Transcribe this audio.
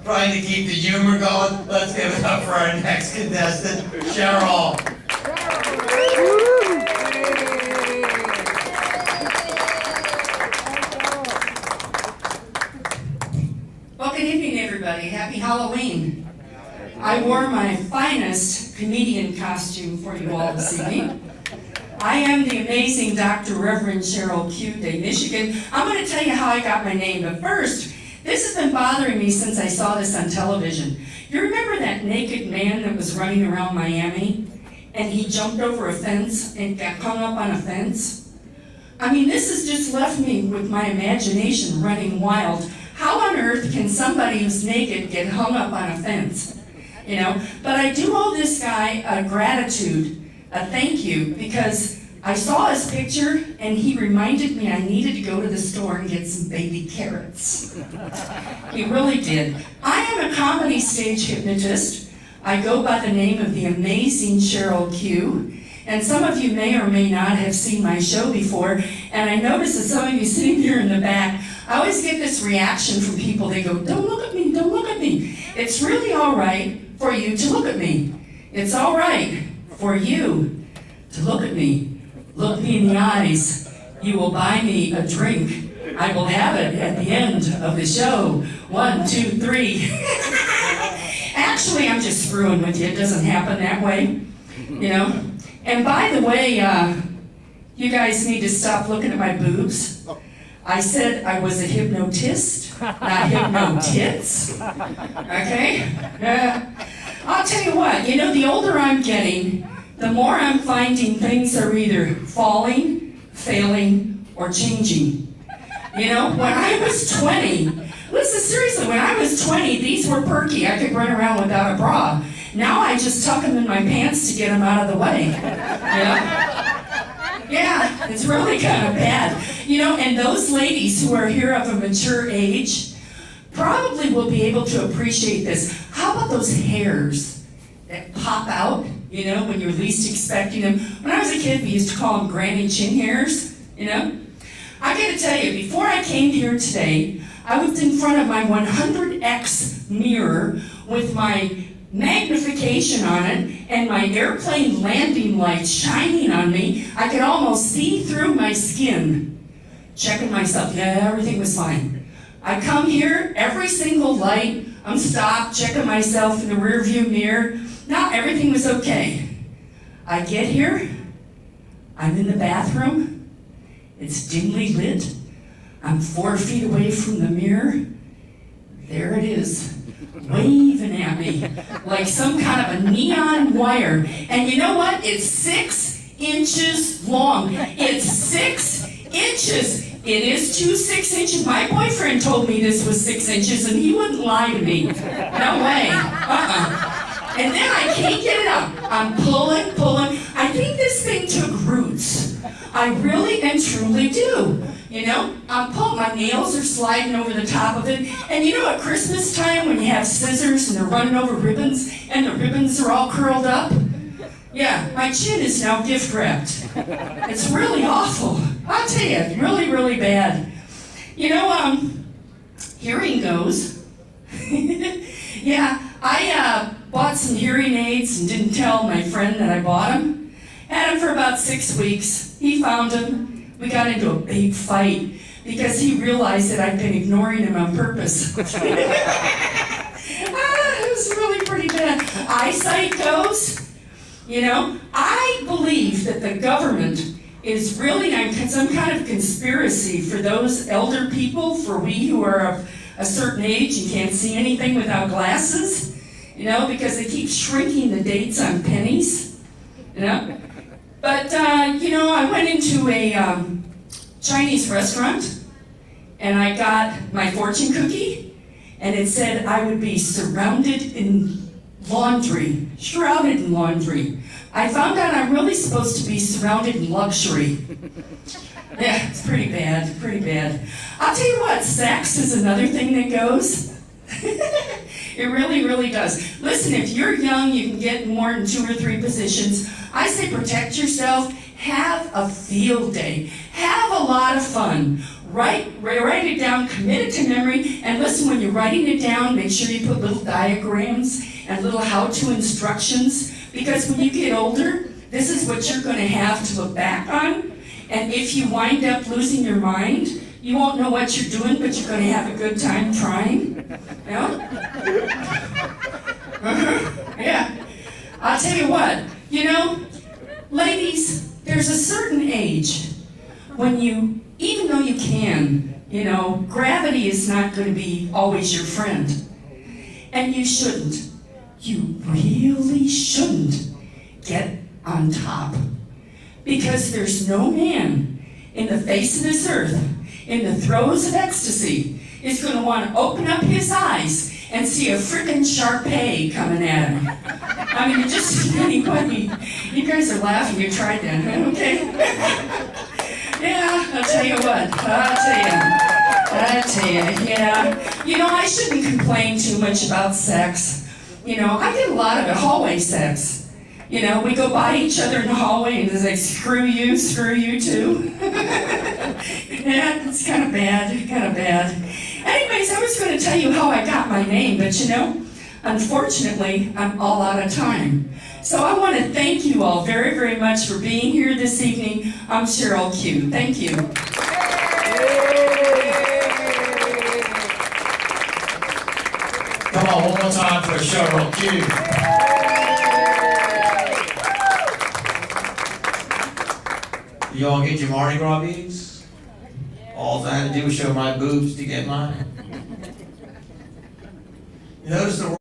trying to keep the humor going. Let's give it up for our next contestant, Cheryl. Well, good evening, everybody. Happy Halloween. I wore my finest comedian costume for you all this evening. I am the amazing Dr. Reverend Cheryl Q, Michigan. I'm going to tell you how I got my name, but first, this has been bothering me since I saw this on television. You remember that naked man that was running around Miami? And he jumped over a fence and got hung up on a fence? I mean, this has just left me with my imagination running wild. How on earth can somebody who's naked get hung up on a fence? You know, but I do owe this guy a gratitude, a thank you, because I saw his picture and he reminded me I needed to go to the store and get some baby carrots. He really did. I am a comedy stage hypnotist. I go by the name of the Amazing Cheryl Q. And some of you may or may not have seen my show before, and I notice that some of you sitting here in the back, I always get this reaction from people. They go, "Don't look at me, don't look at me." It's really all right for you to look at me. It's all right for you to look at me. Look me in the eyes. You will buy me a drink. I will have it at the end of the show. 1, 2, 3. Actually, I'm just screwing with you. It doesn't happen that way, you know. And by the way, you guys need to stop looking at my boobs. I said I was a hypnotist, not hypnotits. Okay? I'll tell you what, you know, the older I'm getting, the more I'm finding things are either falling, failing, or changing. You know, when I was 20, listen seriously, when I was 20, these were perky. I could run around without a bra. Now I just tuck them in my pants to get them out of the way. You know? Yeah, it's really kind of bad. You know, and those ladies who are here of a mature age probably will be able to appreciate this. How about those hairs that pop out, you know, when you're least expecting them? When I was a kid, we used to call them granny chin hairs, you know? I gotta tell you, before I came here today, I was in front of my 100X mirror with my magnification on it and my airplane landing lights shining on me. I could almost see through my skin, checking myself. Yeah, everything was fine. I come here, every single light, I'm stopped, checking myself in the rearview mirror. Now everything was okay. I get here, I'm in the bathroom, it's dimly lit, I'm 4 feet away from the mirror. There it is, waving at me like some kind of a neon wire. And you know what? It's 6 inches long. It's 6 inches. It is 6 inches. My boyfriend told me this was 6 inches, and he wouldn't lie to me. No way. And then I can't get it up. I'm pulling. I think this thing took roots. I really and truly do. You know, I'm pulling, my nails are sliding over the top of it. And you know at Christmas time when you have scissors and they're running over ribbons and the ribbons are all curled up? Yeah, my chin is now gift wrapped. It's really awful. I'll tell you, it's really, really bad. You know, hearing goes. Yeah, I bought some hearing aids and didn't tell my friend that I bought them. Had them for about 6 weeks. He found them. We got into a big fight because he realized that I'd been ignoring him on purpose. It was really pretty bad. Eyesight goes. You know, I believe that the government is really on some kind of conspiracy for those elder people, for we who are of a certain age and can't see anything without glasses, you know, because they keep shrinking the dates on pennies, you know. But, you know, I went into a Chinese restaurant and I got my fortune cookie and it said I would be surrounded in laundry, shrouded in laundry. I found out I'm really supposed to be surrounded in luxury. Yeah, it's pretty bad, pretty bad. I'll tell you what, sex is another thing that goes. It really, really does. Listen, if you're young, you can get more than 2 or 3 positions. I say protect yourself. Have a field day. Have a lot of fun. write it down, commit it to memory, and listen, when you're writing it down, make sure you put little diagrams and little how-to instructions, because when you get older, this is what you're going to have to look back on, and if you wind up losing your mind, you won't know what you're doing, but you're going to have a good time trying. Yeah? Yeah. I'll tell you what, ladies, there's a certain age when you, even though you can, gravity is not going to be always your friend. And you shouldn't. You really shouldn't get on top. Because there's no man in the face of this earth, in the throes of ecstasy, is going to want to open up his eyes and see a frickin' Sharpay coming at him. I mean, just anybody. You guys are laughing. You tried that, okay? Yeah, I'll tell you what. Yeah. I shouldn't complain too much about sex. I get a lot of it, hallway sex. We go by each other in the hallway and it's like, screw you too. Yeah, it's kind of bad. Anyways, I was going to tell you how I got my name, but unfortunately, I'm all out of time. So I want to thank you all very, very much for being here this evening. I'm Cheryl Q. Thank you. Come on, one more time for Cheryl Q. You all get your Mardi Gras beads? All I had to do was show my boobs to get mine. You notice the